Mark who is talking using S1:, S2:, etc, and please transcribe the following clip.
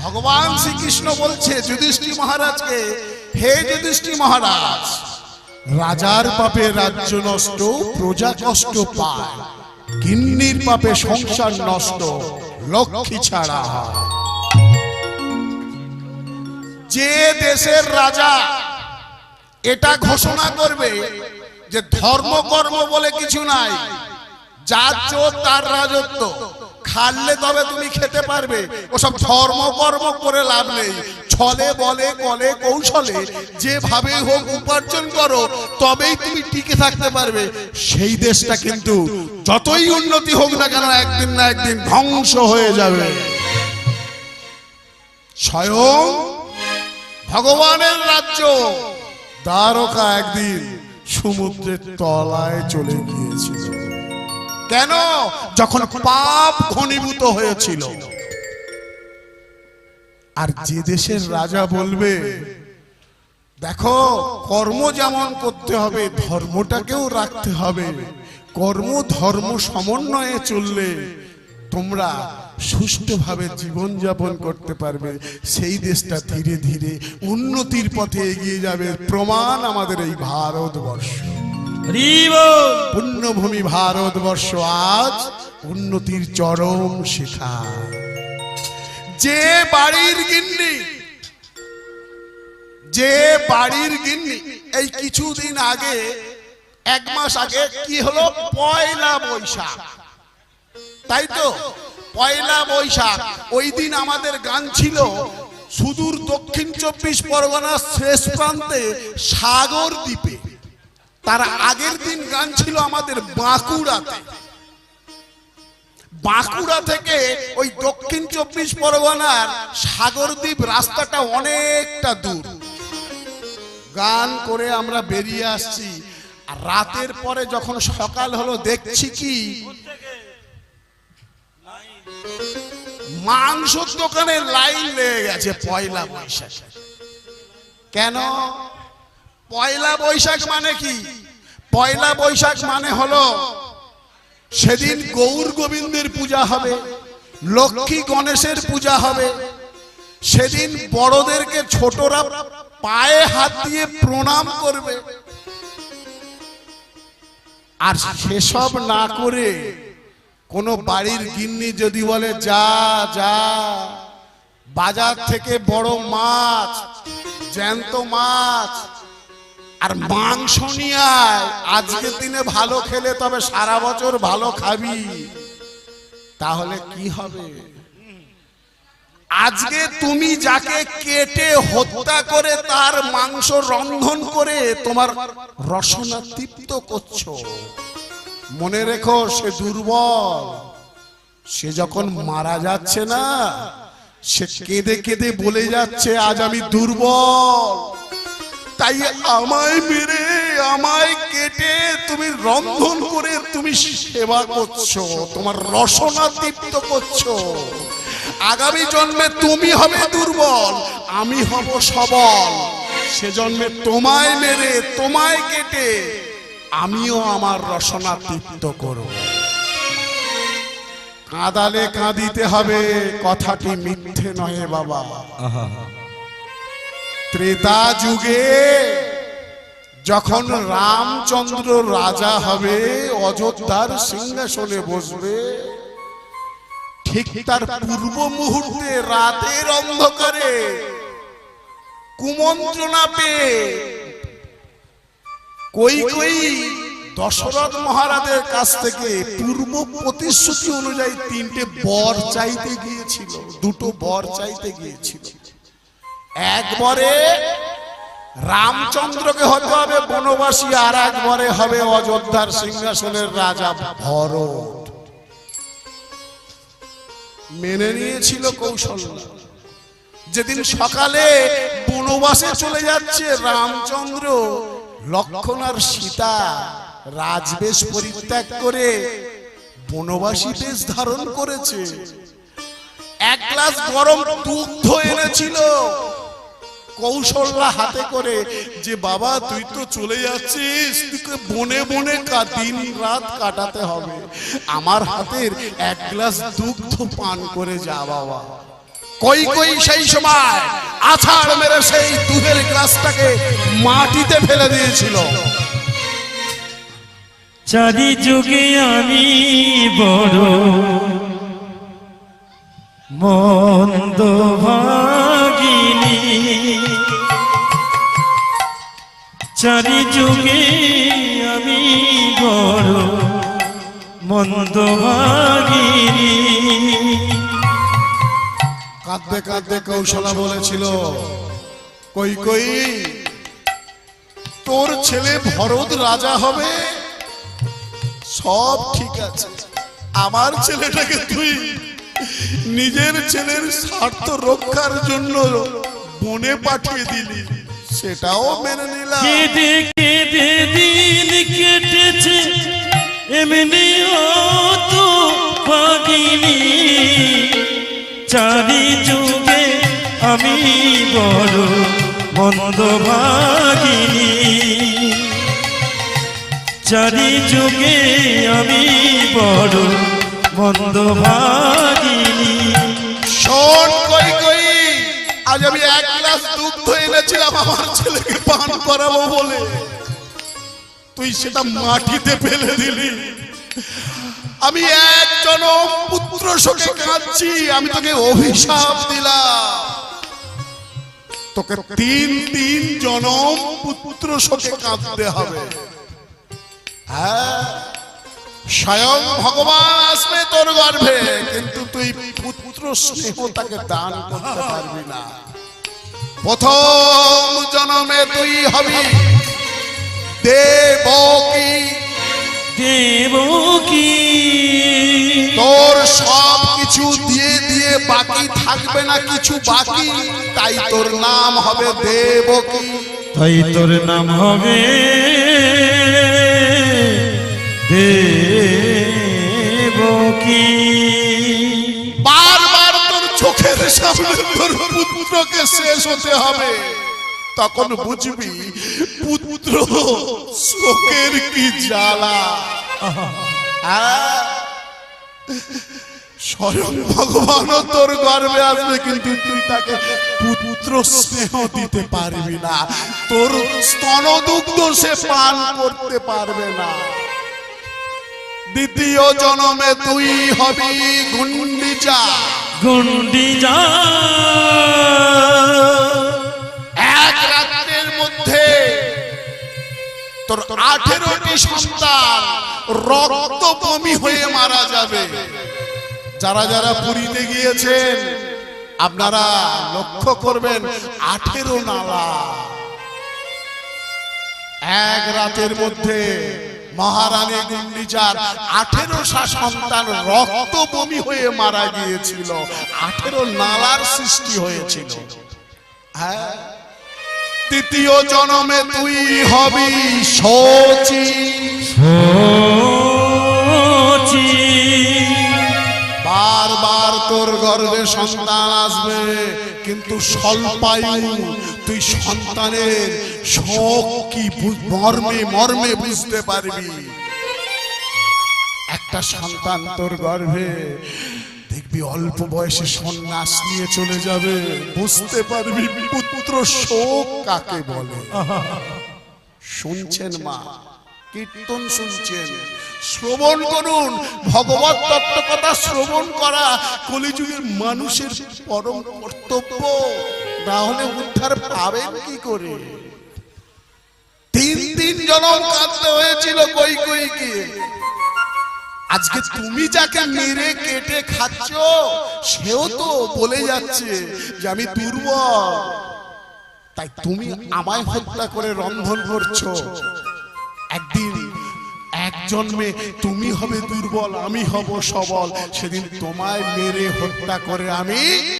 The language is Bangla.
S1: ভগবান শ্রীকৃষ্ণ বলছে যুধিষ্ঠির মহারাজকে, হে যুধিষ্ঠির মহারাজ, রাজার পাপে রাজ্য নষ্ট, প্রজা কষ্ট পায়, গিন্নির পাপে সংসার নষ্ট, লক্ষ্মী ছাড়া হয়। যে দেশের রাজা এটা ঘোষণা করবে যে ধর্মকর্ম বলে কিছু নাই, যার চোর তার রাজত্ব, খাললে তবে তুমি খেতে পারবে, ওসব ধর্মকর্ম করে লাভ নেই, ছলে বলে কলে কৌশলে যেভাবে হোক উপার্জন করো তবেই তুমি টিকে থাকতে পারবে, সেই দেশটা কিন্তু যতই উন্নতি হোক না কেন একদিন না একদিন ধ্বংস হয়ে যাবে। স্বয়ং ভগবানের রাজ্য দ্বারকা একদিন সমুদ্রের তলায় চলে গিয়েছিল। কেন? যখন পাপ ঘনীভূত হয়েছিল। আর যে দেশের রাজা বলবে দেখো কর্ম যেমন করতে হবে ধর্মটাকেও রাখতে হবে, কর্ম ধর্ম সমন্বয়ে চললে তোমরা সুষ্ঠুভাবে জীবনযাপন করতে পারবে, সেই দেশটা ধীরে ধীরে উন্নতির পথে এগিয়ে যাবে। প্রমাণ আমাদের এই ভারতবর্ষ, পুণ্যভূমি ভারতবর্ষ আজ উন্নতির চরম শিখায়। যে বাড়ির গিন্নি এই কিছুদিন আগে, এক মাস আগে কি হলো, পয়লা বৈশাখ, তাই তো? পয়লা বৈশাখ, ওই দিন আমাদের গান ছিল সুদূর দক্ষিণ 24 পরগনার শেষ প্রান্তে সাগর দ্বীপে। তার আগের দিন গান ছিল আমাদের বাঁকুড়াতে। বাঁকুড়া থেকে ওই দক্ষিণ 24 পরগনার সাগরদ্বীপ রাস্তাটা অনেকটা দূর। গান করে আমরা বেরিয়ে আসছি, আর রাতের পরে যখন সকাল হলো দেখছি কি মাংসর দোকানে লাইন লেগে গেছে পয়লা বৈশাখ। কেন? পয়লা বৈশাখ মানে কি? পয়লা বৈশাখ মানে হলো সেদিন গৌর গোবিন্দের পূজা হবে, লক্ষ্মী গণেশের পূজা হবে, সেদিন বড়দেরকে ছোটরা পায়ে হাত দিয়ে প্রণাম করবে। আর সেসব না করে কোন বাড়ির গিন্নি যদি বলে যা যা বাজার থেকে বড় মাছ, জ্যান্ত মাছ আর মাংস নিয়ে আয়, আজকের দিনে ভালো খেলে তবে সারা বছর ভালো খাবি, তাহলে কি হবে? আজকে তুমি যাকে কেটে হত্যা করে তার মাংস রন্ধন করে তোমার রসনা তৃপ্ত করছো, মনে রেখো সে দুর্বল। সে যখন মারা যাচ্ছে না, সে কেঁদে কেঁদে বলে যাচ্ছে আজ আমি দুর্বল, তাই আমায় মেরে আমায় কেটে তুমি রন্ধন করে তুমি সেবা করছো, তোমার রসনা তৃপ্ত করছো। আগামী জন্মে তুমি হবে দুর্বল, আমি হব সবল, সে জন্মে তোমায় মেরে তোমায় কেটে আমিও আমার রসনা তৃপ্ত করব। কাঁদালে কাঁদিতে হবে, কথাটি মিথ্যে নয় বাবা। ত্রেতা যুগে যখন রামচন্দ্র রাজা হবে, অযোধ্যার সিংহাসনে বসবে, ঠিক তার পূর্ব মুহূর্তে রাতের অন্ধকারে কুমন্ত্রণা পেয়ে কই দশরথ মহারাজের কাছ থেকে পূর্ব প্রতিশ্রুতি অনুযায়ী 3টে বর চাইতে গিয়েছিল, 2টো বর চাইতে গিয়েছিল। একবারে রামচন্দ্রকে হতে হবে বনবাসী, আর একবারে হবে অযোধ্যার সিংহাসনের রাজা ভরত। মেনে নিয়েছিল কৌশল্যা। যেদিন সকালে বনবাসে চলে যাচ্ছে রামচন্দ্র, লক্ষ্মণ আর সীতা রাজবেশ পরিত্যাগ করে বনবাসী বেশ ধারণ করেছে। 1 গ্লাস গরম দুগ্ধ এনেছিল কৌশল্যা হাতে করে, যে বাবা তুই তো চলে যাচ্ছিস, তুই বনে বনে দিন রাত কাটাতে হবে, আমার হাতের 1 গ্লাস দুগ্ধ পান করে যা বাবা। কই কই সেই সময় আছাড় মেরে সেই দুধের গ্লাসটাকে মাটিতে ফেলে দিয়েছিল।
S2: চারি যুগে আমি বড় মন্দ ভাগিনী, চারি যুগে আমি বড় মন্দ ভাগিনী।
S1: কাঁদতে কাঁদতে কৌশলা বলেছিল, কই কই তোর ছেলে ভরত রাজা হবে, সব ঠিক আছে, আমার ছেলেটাকে তুই নিজের ছেলের স্বার্থ রক্ষার জন্য বনে পাঠিয়ে দিলি, সেটাও মেনে নিলাম।
S2: কেঁদে কেঁদে দিন কেটেছে এমনিও তো ভাগিনী, চারি যুগে আমি বড় মন্দ ভাগিনী, চারি যুগে আমি বড় মন্দ ভাগিনী।
S1: শোন কই কই, আজ আমি এক গ্লাস দুধ এনেছিলাম আমার ছেলেকে পান করাবো বলে, তুই সেটা মাটিতে ফেলে দিলি। আমি একজন পুত্র শোকে কাঁদছি, আমি তোকে অভিশাপ দিলাম, তোকে 3 জনম পুত্র শোকে কাঁদতে হবে। হ্যাঁ, স্বয়ং ভগবান আসবে তোর গর্ভে, কিন্তু তুই পুত্র স্নেহ তাকে দান করতে পারবি না। প্রথম জন্মে তুই হবি দেবকী।
S2: দেবকী
S1: তোর সব কিছু দিয়ে দিয়ে বাকি থাকবে না কিছু বাকি, তাই তোর নাম হবে দেবকী।
S2: তাই তোর নাম হবে দেবকী।
S1: বারবার তোর চোখের সামনে তোর পুত্রকে শেষ হতে হবে, তখন বুঝবি পুত্র শোকের কি জ্বালা। স্বয়ং ভগবানও তোর গর্ভে আসবে, কিন্তু তুই তাকে পুত্র স্নেহ দিতে পারবি না, তোর স্তনদুগ্ধ সে পান করতে পারবে না। দ্বিতীয় জন্মে তুই হবি গুন্ডিচা।
S2: গুন্ডিচা
S1: এক রাতের মধ্যে তোর 18টি সন্তান রক্ত বমি হয়ে মারা যাবে। যারা যারা পুরীতে গিয়েছেন আপনারা লক্ষ্য করবেন 18 নালা এক রাতের মধ্যে মহারানী গুন্ডিচার 18টা সন্তান রক্ত বমি হয়ে মারা গিয়েছিল, 18 নালার সৃষ্টি হয়েছিল। হ্যাঁ, তৃতীয় জন্মে তুই হবি শচী। বারবার তোর গর্ভে সন্তান আসবে, কিন্তু স্বল্পায়ু, তুই সন্তানের শোক কি মর্মে মর্মে বুঝতে পারবি। একটা সন্তান তোর গর্ভে দেখবি অল্প বয়সে সন্ন্যাস নিয়ে চলে যাবে, বুঝতে পারবি পুত্র শোক কাকে বলে। শুনছেন মা, কীর্তন শুনছেন, শ্রবণ করুন। ভগবত তত্ত্ব কথা শ্রবণ করা কলিযুগের মানুষের পরম কর্তব্য, না হলে উদ্ধার পাবেন কি করে। 3 জনম কাঁদতে হয়েছিল কই কই কে। আজকে তুমি যাকে মেরে কেটে খাচ্ছ, সেও তো বলে যাচ্ছে যে আমি দুর্বল, তাই তুমি আমায় হত্যা করে রন্ধন করছো। একদিন এক জন্মে তুমি হবে দুর্বল, আমি হব সবল, সেদিন তোমায় মেরে হত্যা করে আমি